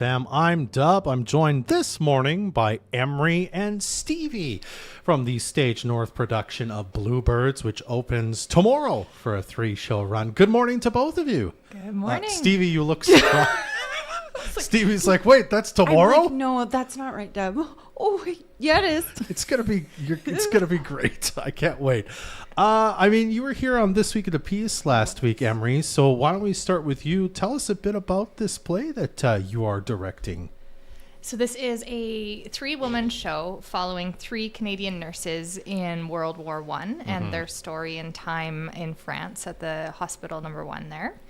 Fam, I'm Dub. I'm joined this morning by Emry and Stevi from the Stage North production of Bluebirds, which opens tomorrow for a 3-show run. Good morning to both of you. Good morning. Stevie, you look strong. Stevie's like, wait, that's tomorrow? I'm like, no, that's not right, Deb. Oh, yeah, it is. It's gonna be great. I can't wait. You were here on This Week of the Piece last week, Emry. So why don't we start with you? Tell us a bit about this play that you are directing. So this is a 3-woman show following 3 Canadian nurses in World War I and their story and time in France at the hospital number 1 there.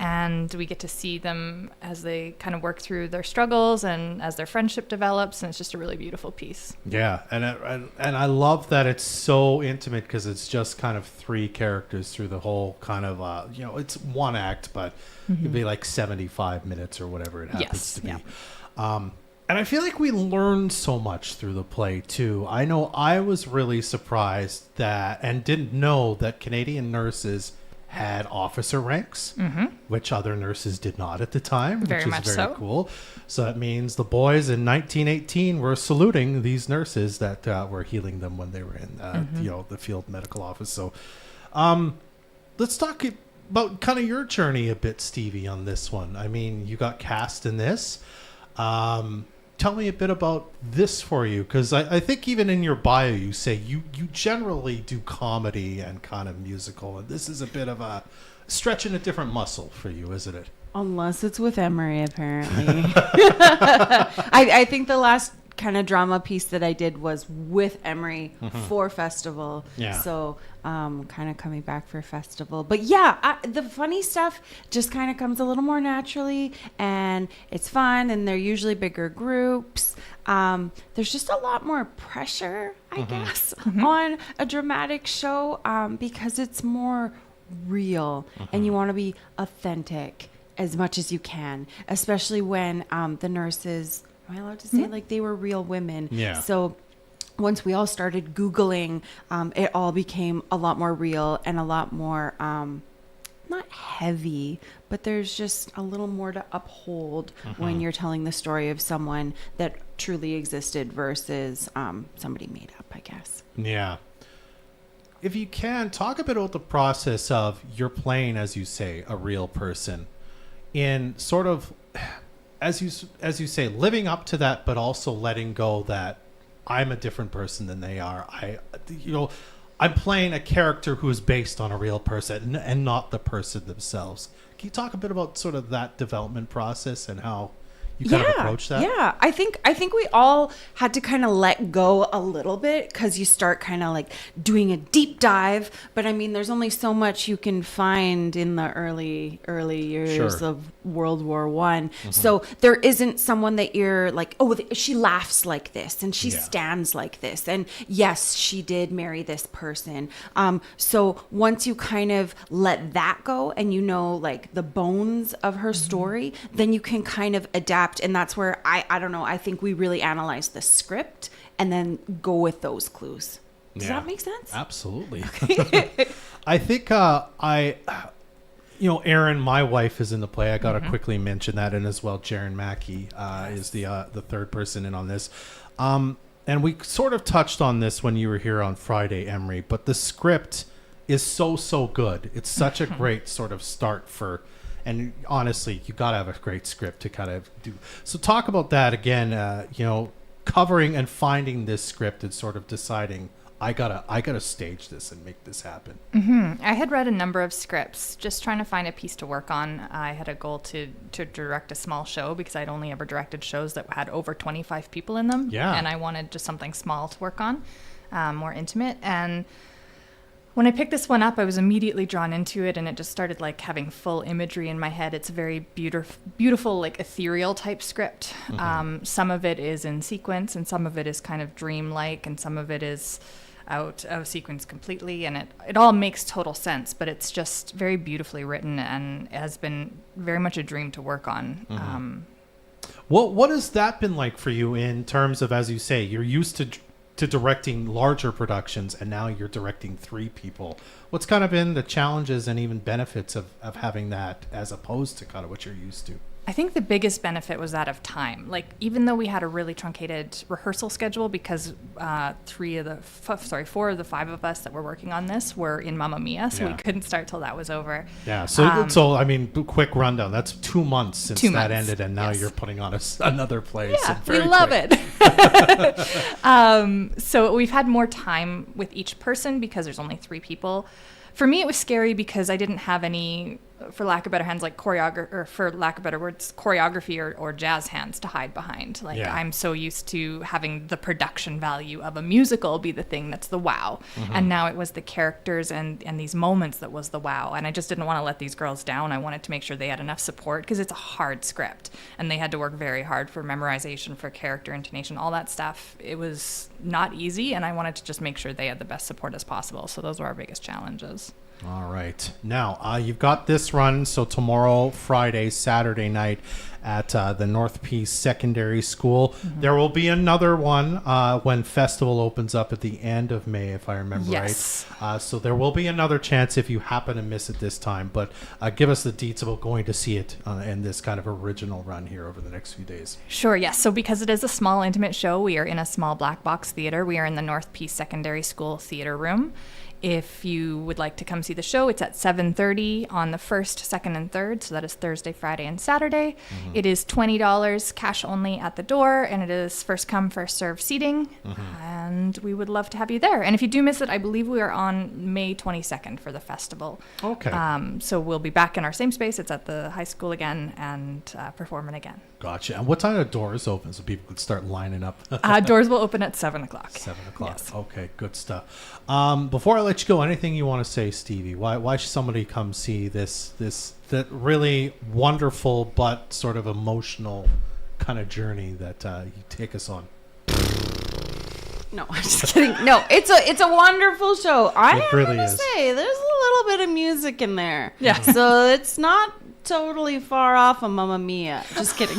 And we get to see them as they kind of work through their struggles and as their friendship develops. And it's just a really beautiful piece. Yeah. And I love that it's so intimate because it's just kind of 3 characters through the whole kind of, it's one act, but it'd be like 75 minutes or whatever it happens to be. Yeah. And I feel like we learned so much through the play, too. I know I was really surprised that and didn't know that Canadian nurses had officer ranks, which other nurses did not at the time, very which much is very so. Cool. So that means the boys in 1918 were saluting these nurses that were healing them when they were in the field medical office. So let's talk about kind of your journey a bit, Stevie, on this one. I mean, you got cast in this. Tell me a bit about this for you, because I think even in your bio you say you generally do comedy and kind of musical, and this is a bit of a stretching a different muscle for you, isn't it? Unless it's with Emry, apparently. I think the last kind of drama piece that I did was with Emry for festival. Yeah. So kind of coming back for festival. But yeah, the funny stuff just kind of comes a little more naturally, and it's fun, and they're usually bigger groups. There's just a lot more pressure, I guess, on a dramatic show because it's more real, and you want to be authentic as much as you can, especially when the nurses, am I allowed to say, like, they were real women? Yeah. So once we all started Googling, it all became a lot more real and a lot more, not heavy, but there's just a little more to uphold when you're telling the story of someone that truly existed versus somebody made up, I guess. Yeah. If you can, talk a bit about the process of you're playing, as you say, a real person in sort of, as you say, living up to that, but also letting go that I'm a different person than they are. I'm playing a character who is based on a real person and not the person themselves. Can you talk a bit about sort of that development process and how you kind of approach that? Yeah, I think we all had to kind of let go a little bit because you start kind of like doing a deep dive. But I mean, there's only so much you can find in the early years of World War I. So there isn't someone that you're like, oh, she laughs like this and she stands like this. And yes, she did marry this person. So once you kind of let that go and you know like the bones of her story, then you can kind of adapt. And that's where I don't know, I think we really analyze the script and then go with those clues. Does that make sense? Absolutely. I think Erin, my wife, is in the play. I got to quickly mention that, and as well, Jaren Mackey is the third person in on this. And we sort of touched on this when you were here on Friday, Emry, but the script is so good. It's such a great sort of start for. And honestly, you got to have a great script to kind of do. So talk about that again, covering and finding this script and sort of deciding, I gotta stage this and make this happen. I had read a number of scripts, just trying to find a piece to work on. I had a goal to direct a small show because I'd only ever directed shows that had over 25 people in them. Yeah. And I wanted just something small to work on, more intimate. And when I picked this one up, I was immediately drawn into it, and it just started like having full imagery in my head. It's a very beautiful, like ethereal type script. Some of it is in sequence, and some of it is kind of dreamlike, and some of it is out of sequence completely. And it all makes total sense, but it's just very beautifully written and has been very much a dream to work on. What has that been like for you in terms of, as you say, you're used to directing larger productions, and now you're directing 3 people. What's kind of been the challenges and even benefits of having that as opposed to kind of what you're used to? I think the biggest benefit was that of time. Like, even though we had a really truncated rehearsal schedule because 4 of the 5 of us that were working on this were in Mamma Mia, so we couldn't start till that was over. Yeah. So I mean, quick rundown. That's 2 months since that ended, and now yes. you're putting on another play. Yeah, so we love it. So we've had more time with each person because there's only 3 people. For me, it was scary because I didn't have any, for lack of better hands, like choreography or jazz hands to hide behind. Like, I'm so used to having the production value of a musical be the thing that's the wow. And now it was the characters and these moments that was the wow. And I just didn't want to let these girls down. I wanted to make sure they had enough support because it's a hard script. And they had to work very hard for memorization, for character intonation, all that stuff. It was not easy, and I wanted to just make sure they had the best support as possible. So those were our biggest challenges. All right. Now, you've got this run. So tomorrow, Friday, Saturday night at the North Peace Secondary School. There will be another one when Festival opens up at the end of May, if I remember right. So there will be another chance if you happen to miss it this time. But give us the deets about going to see it in this kind of original run here over the next few days. Sure, yes. So because it is a small, intimate show, we are in a small black box theater. We are in the North Peace Secondary School theater room. If you would like to come see the show, it's at 7:30 on the 1st, 2nd, and 3rd. So that is Thursday, Friday, and Saturday. It is $20 cash only at the door, and it is first come, first serve seating. And we would love to have you there. And if you do miss it, I believe we are on May 22nd for the festival. Okay. So we'll be back in our same space. It's at the high school again and performing again. Gotcha. And what time are doors open so people could start lining up? Doors will open at 7 o'clock. 7 o'clock. Yes. Okay, good stuff. Before I let you go, anything you want to say, Stevie? Why should somebody come see that really wonderful but sort of emotional kind of journey that you take us on? No, I'm just kidding. No, it's a wonderful show. I'm really gonna is. say there's a little bit of music in there. Yeah. So it's not totally far off of Mamma Mia. Just kidding.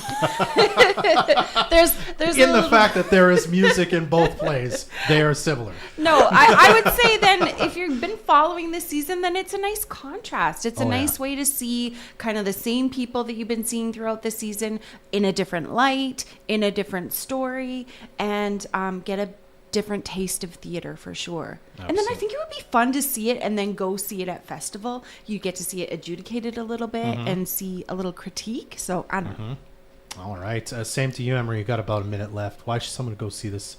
there's in the fact that there is music in both plays, they are similar. No, I would say then if you've been following this season, then it's a nice contrast. It's a nice way to see kind of the same people that you've been seeing throughout the season in a different light, in a different story, and get a different taste of theater for sure. Absolutely. And then I think it would be fun to see it and then go see it at festival. You get to see it adjudicated a little bit and see a little critique. So I don't know. All right. Same to you, Emry. You got about a minute left. Why should someone go see this?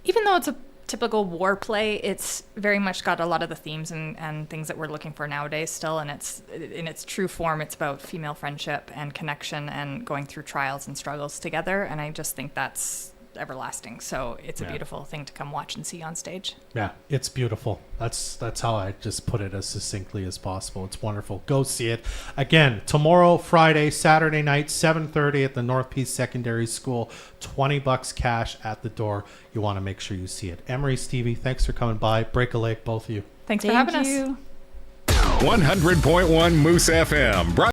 Even though it's a typical war play, it's very much got a lot of the themes and things that we're looking for nowadays still, and it's in its true form. It's about female friendship and connection and going through trials and struggles together, and I just think that's everlasting. So it's a beautiful thing to come watch and see on stage. Yeah, it's beautiful. That's how I just put it as succinctly as possible. It's wonderful. Go see it. Again, tomorrow, Friday, Saturday night, 7:30 at the North Peace Secondary School. $20 cash at the door. You want to make sure you see it. Emry, Stevi, thanks for coming by. Break a leg, both of you. Thanks for having us. 100.1 Moose FM.